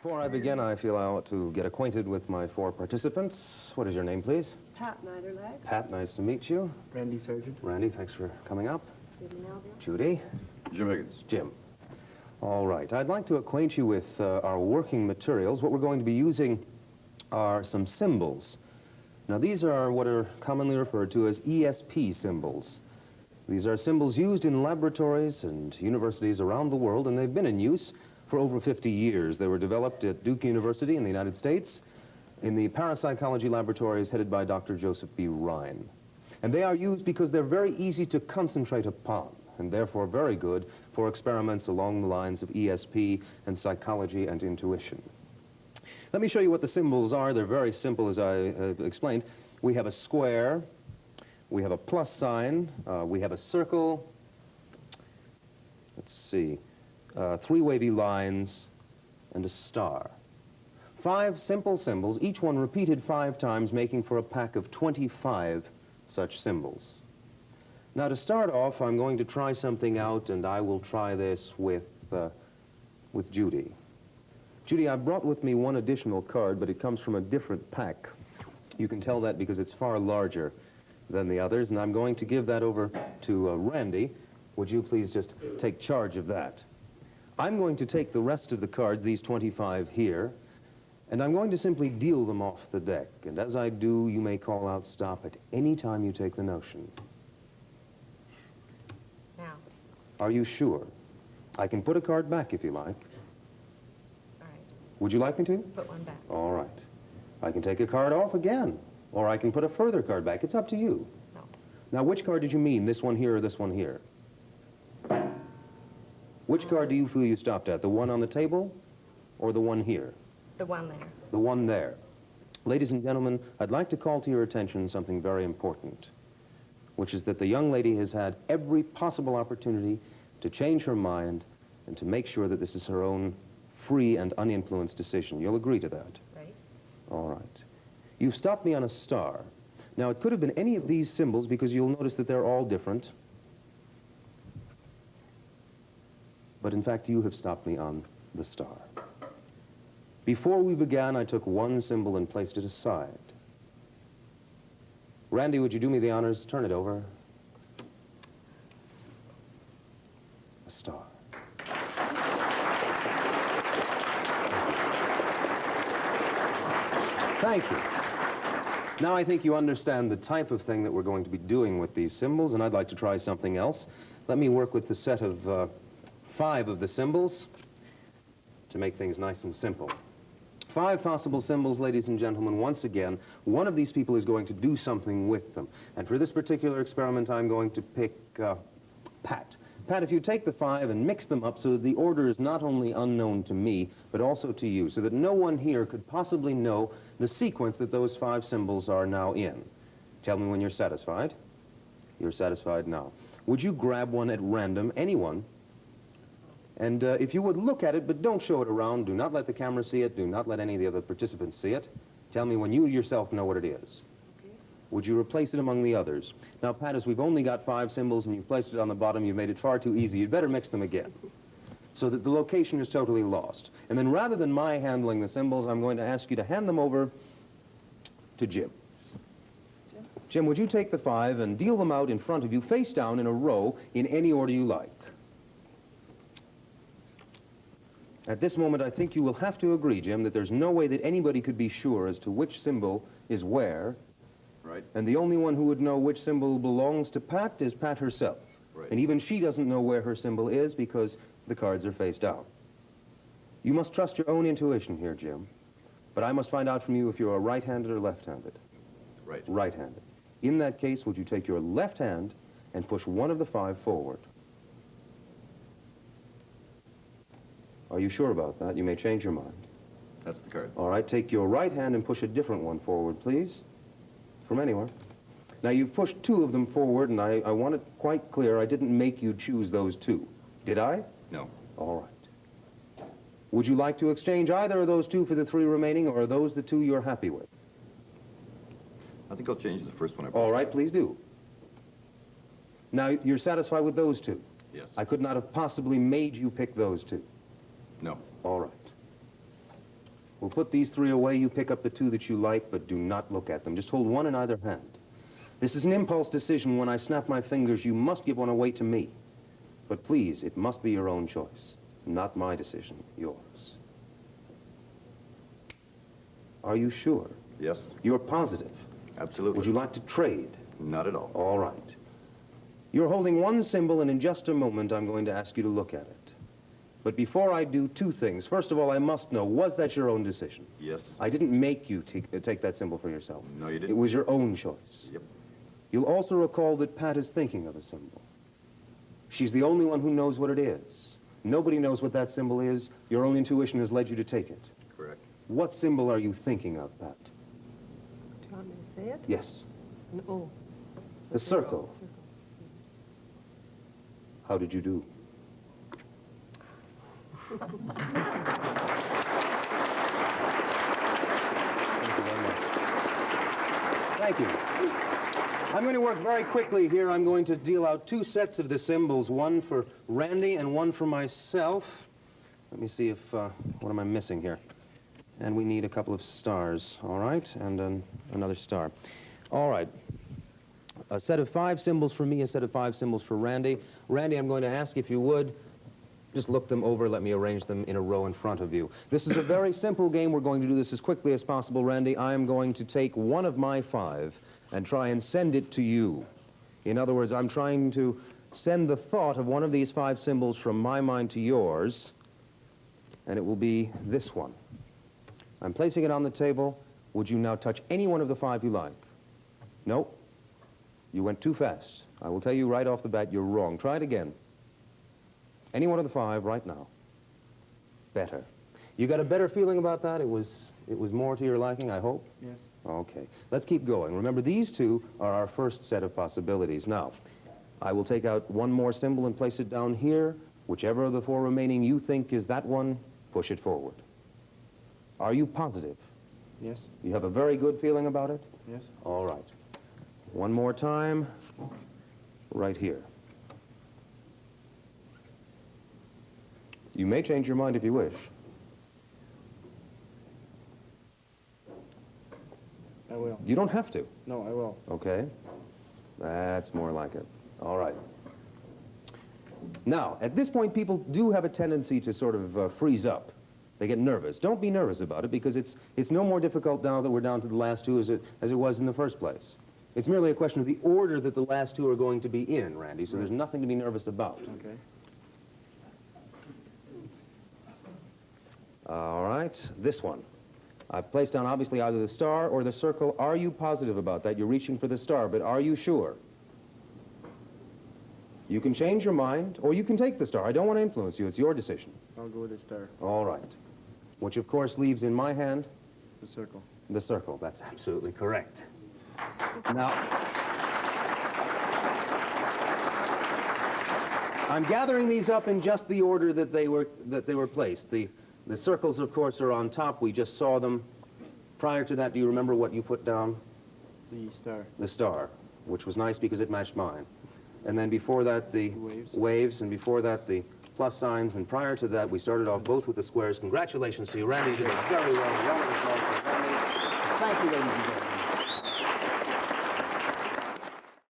Before I begin, I feel I ought to get acquainted with my four participants. What is your name, please? Pat Niederlag. Pat, nice to meet you. Randy Sargent. Randy, thanks for coming up. Judy Melville. Judy. Jim Higgins. Jim. All right, I'd like to acquaint you with our working materials. What we're going to be using are some symbols. Now, these are what are commonly referred to as ESP symbols. These are symbols used in laboratories and universities around the world, and they've been in use for over 50 years. They were developed at Duke University in the United States in the parapsychology laboratories headed by Dr. Joseph B. Rhine. And they are used because they're very easy to concentrate upon, and therefore very good for experiments along the lines of ESP and psychology and intuition. Let me show you what the symbols are. They're very simple, as I explained. We have a square, we have a plus sign, we have a circle, let's see, three wavy lines, and a star. 5 simple symbols, each one repeated 5 times, making for a pack of 25 such symbols. Now, to start off, I'm going to try something out, and I will try this with Judy. Judy, I brought with me one additional card, but it comes from a different pack. You can tell that because it's far larger than the others, and I'm going to give that over to Randy. Would you please just take charge of that? I'm going to take the rest of the cards, these 25 here, and I'm going to simply deal them off the deck. And as I do, you may call out stop at any time you take the notion. Now. Are you sure? I can put a card back if you like. All right. Would you like me to? Put one back. All right. I can take a card off again, or I can put a further card back. It's up to you. No. Now, which card did you mean, this one here or this one here? Which card do you feel you stopped at, the one on the table or the one here? The one there. The one there. Ladies and gentlemen, I'd like to call to your attention something very important, which is that the young lady has had every possible opportunity to change her mind and to make sure that this is her own free and uninfluenced decision. You'll agree to that? Right. All right. You've stopped me on a star. Now, it could have been any of these symbols because you'll notice that they're all different. But in fact, you have stopped me on the star. Before we began, I took one symbol and placed it aside. Randy, would you do me the honors? Turn it over. A star. Thank you. Now I think you understand the type of thing that we're going to be doing with these symbols, and I'd like to try something else. Let me work with the set of 5 of the symbols to make things nice and simple. 5 possible symbols, ladies and gentlemen. Once again, one of these people is going to do something with them. And for this particular experiment, I'm going to pick Pat. Pat, if you take the 5 and mix them up so that the order is not only unknown to me, but also to you, so that no one here could possibly know the sequence that those 5 symbols are now in. Tell me when you're satisfied. You're satisfied now. Would you grab one at random, anyone? And if you would look at it, but don't show it around. Do not let the camera see it. Do not let any of the other participants see it. Tell me when you yourself know what it is. Okay. Would you replace it among the others? Now, Pat, as we've only got 5 symbols and you've placed it on the bottom, you've made it far too easy. You'd better mix them again so that the location is totally lost. And then rather than my handling the symbols, I'm going to ask you to hand them over to Jim. Jim, would you take the 5 and deal them out in front of you, face down in a row, in any order you like? At this moment, I think you will have to agree, Jim, that there's no way that anybody could be sure as to which symbol is where. Right. And the only one who would know which symbol belongs to Pat is Pat herself. Right. And even she doesn't know where her symbol is because the cards are face down. You must trust your own intuition here, Jim. But I must find out from you if you're a right-handed or left-handed. Right. Right-handed. In that case, would you take your left hand and push one of the 5 forward? Are you sure about that? You may change your mind. That's the card. All right, take your right hand and push a different one forward, please. From anywhere. Now, you've pushed 2 of them forward, and I want it quite clear I didn't make you choose those 2. Did I? No. All right. Would you like to exchange either of those 2 for the 3 remaining, or are those the 2 you're happy with? I think I'll change the first one I pushed. All right, please do. Now, you're satisfied with those 2? Yes. I could not have possibly made you pick those 2. No. All right. We'll put these 3 away. You pick up the 2 that you like, but do not look at them. Just hold one in either hand. This is an impulse decision. When I snap my fingers, you must give one away to me. But please, it must be your own choice. Not my decision, yours. Are you sure? Yes, You're positive? absolutely. Would you like to trade? Not at all. All right. You're holding one symbol, and in just a moment, I'm going to ask you to look at it. But before I do, 2 things. First of all, I must know, was that your own decision? Yes. I didn't make you take that symbol for yourself. No, you It didn't. was your own choice. Yep. You'll also recall that Pat is thinking of a symbol. She's the only one who knows what it is. Nobody knows what that symbol is. Your own intuition has led you to take it. Correct. What symbol are you thinking of, Pat? Do you want me to say it? Yes. Oh. The circle. How did you do? Thank you very much. Thank you. I'm going to work very quickly here. I'm going to deal out 2 sets of the symbols, one for Randy and one for myself. Let me see if, what am I missing here? And we need a couple of stars, all right? And another star. All right. A set of 5 symbols for me, a set of 5 symbols for Randy. Randy, I'm going to ask if you would just look them over. Let me arrange them in a row in front of you. This is a very simple game. We're going to do this as quickly as possible, Randy. I am going to take one of my 5 and try and send it to you. In other words, I'm trying to send the thought of one of these 5 symbols from my mind to yours, and it will be this one. I'm placing it on the table. Would you now touch any one of the 5 you like? No? You went too fast. I will tell you right off the bat, you're wrong. Try it again. Any one of the 5 right now. Better. You got a better feeling about that? It was more to your liking, I hope? Yes. Okay. Let's keep going. Remember, these 2 are our first set of possibilities. Now, I will take out one more symbol and place it down here. Whichever of the 4 remaining you think is that one, push it forward. Are you positive? Yes. You have a very good feeling about it? Yes. All right. One more time. Right here. You may change your mind if you wish. I will. You don't have to. No, I will. Okay. That's more like it. All right. Now, at this point, people do have a tendency to sort of freeze up. They get nervous. Don't be nervous about it, because it's no more difficult now that we're down to the last 2 as it was in the first place. It's merely a question of the order that the last 2 are going to be in, Randy, so there's nothing to be nervous about. Okay. All right, this one. I've placed down, obviously, either the star or the circle. Are you positive about that? You're reaching for the star, but are you sure? You can change your mind, or you can take the star. I don't want to influence you. It's your decision. I'll go with the star. All right. Which, of course, leaves in my hand The circle. the circle. That's absolutely correct. Now, I'm gathering these up in just the order that they were placed. The circles, of course, are on top. We just saw them. Prior to that, do you remember what you put down? The star. The star, which was nice because it matched mine. And then before that, the Waves. waves, and before that, the plus signs. And prior to that, we started off both with the squares. Congratulations to you, Randy. You did a very well. Round of applause for Randy. Thank you, ladies and gentlemen.